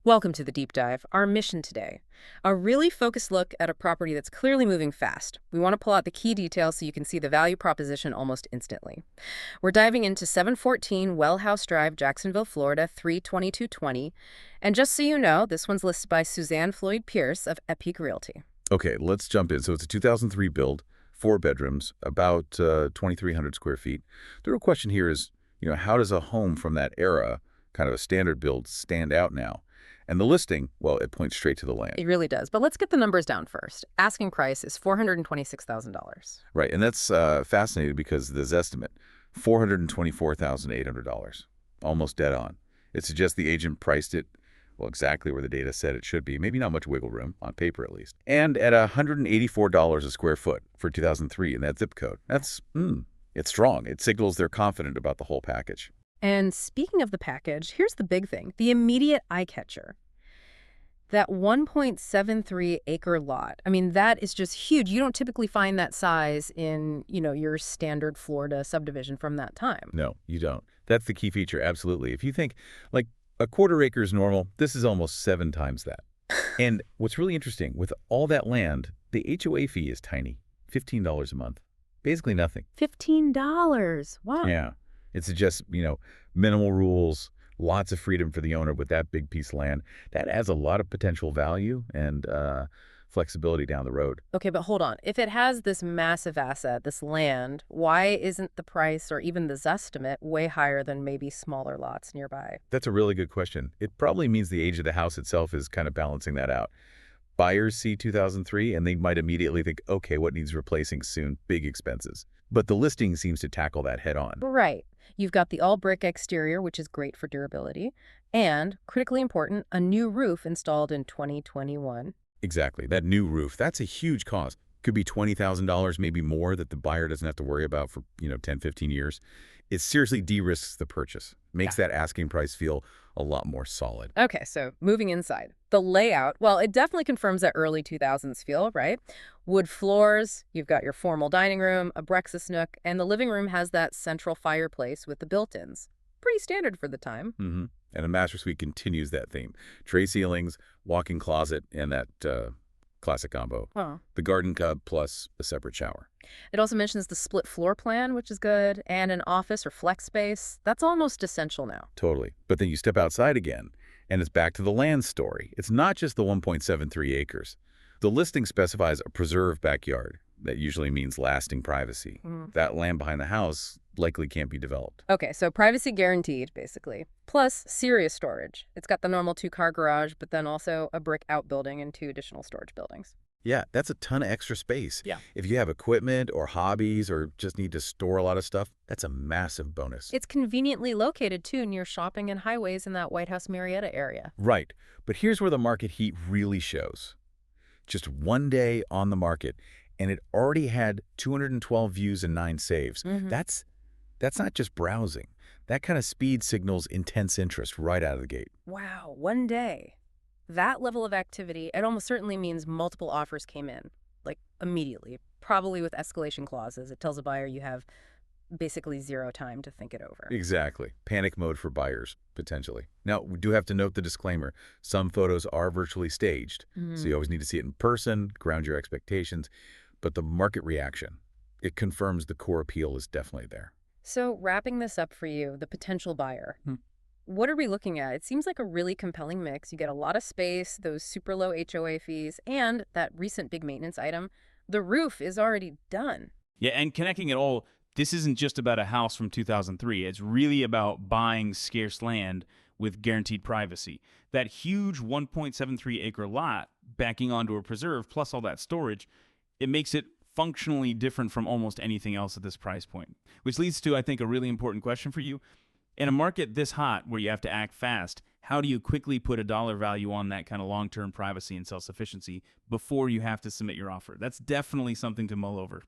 Welcome to the deep dive. Our mission today, a really focused look at a property that's clearly moving fast. We want to pull out the key details so you can see the value proposition almost instantly. We're diving into 714 WELLHOUSE Drive, Jacksonville, Florida, 32220. And just so you know, this one's listed by Suzanne Pierce of Epique Realty. Okay, let's jump in. So it's a 2003 build, 4 bedrooms, about 2,300 square feet. The real question here is, how does a home from that era, kind of a standard build, stand out now? And the listing, well, it points straight to the land. It really does. But let's get the numbers down first. Asking price is $426,000. Right, and that's fascinating because this estimate, $424,800, almost dead on. It suggests the agent priced it, well, exactly where the data said it should be. Maybe not much wiggle room, on paper at least. And at $184 a square foot for 2003 in that zip code. That's, it's strong. It signals they're confident about the whole package. And speaking of the package, here's the big thing, the immediate eye catcher. That 1.73 acre lot. I mean, that is just huge. You don't typically find that size in, your standard Florida subdivision from that time. No, you don't. That's the key feature, absolutely. If you think, like, a quarter acre is normal, this is almost 7 times that. And what's really interesting, with all that land, the HOA fee is tiny, $15 a month. Basically nothing. $15. Wow. Yeah. It suggests, minimal rules, lots of freedom for the owner with that big piece of land. That adds a lot of potential value and flexibility down the road. Okay, but hold on. If it has this massive asset, this land, why isn't the price or even the Zestimate way higher than maybe smaller lots nearby? That's a really good question. It probably means the age of the house itself is kind of balancing that out. Buyers see 2003 and they might immediately think, okay, what needs replacing soon? Big expenses. But the listing seems to tackle that head on. Right. You've got the all-brick exterior, which is great for durability, and, critically important, a new roof installed in 2021. Exactly. That new roof, that's a huge cost. Could be $20,000, maybe more, that the buyer doesn't have to worry about for, 10, 15 years. It seriously de-risks the purchase, makes that asking price feel a lot more solid. Okay, so moving inside. The layout, well, it definitely confirms that early 2000s feel, right? Wood floors, you've got your formal dining room, a breakfast nook, and the living room has that central fireplace with the built-ins. Pretty standard for the time. Mm-hmm. And the master suite continues that theme. Tray ceilings, walk-in closet, and that classic combo. Oh. The garden cub plus a separate shower. It also mentions the split floor plan, which is good, and an office or flex space. That's almost essential now. Totally. But then you step outside again, and it's back to the land story. It's not just the 1.73 acres. The listing specifies a preserved backyard. That usually means lasting privacy. That land behind the house likely can't be developed. Okay, so privacy guaranteed, basically. Plus, serious storage. It's got the normal 2-car garage, but then also a brick outbuilding and 2 additional storage buildings. Yeah, that's a ton of extra space. Yeah. If you have equipment or hobbies or just need to store a lot of stuff, that's a massive bonus. It's conveniently located, too, near shopping and highways in that White House Marietta area. Right. But here's where the market heat really shows. Just 1 day on the market, and it already had 212 views and 9 saves. That's not just browsing. That kind of speed signals intense interest right out of the gate. Wow, 1 day. That level of activity, it almost certainly means multiple offers came in, like immediately, probably with escalation clauses. It tells a buyer you have basically 0 time to think it over. Exactly. Panic mode for buyers, potentially. Now, we do have to note the disclaimer. Some photos are virtually staged, so you always need to see it in person, ground your expectations. But the market reaction, it confirms the core appeal is definitely there. So wrapping this up for you, the potential buyer, what are we looking at? It seems like a really compelling mix. You get a lot of space, those super low HOA fees, and that recent big maintenance item. The roof is already done. Yeah, and connecting it all, this isn't just about a house from 2003. It's really about buying scarce land with guaranteed privacy. That huge 1.73 acre lot backing onto a preserve plus all that storage, it makes it functionally different from almost anything else at this price point. Which leads to, I think, a really important question for you. In a market this hot where you have to act fast, how do you quickly put a dollar value on that kind of long-term privacy and self-sufficiency before you have to submit your offer? That's definitely something to mull over.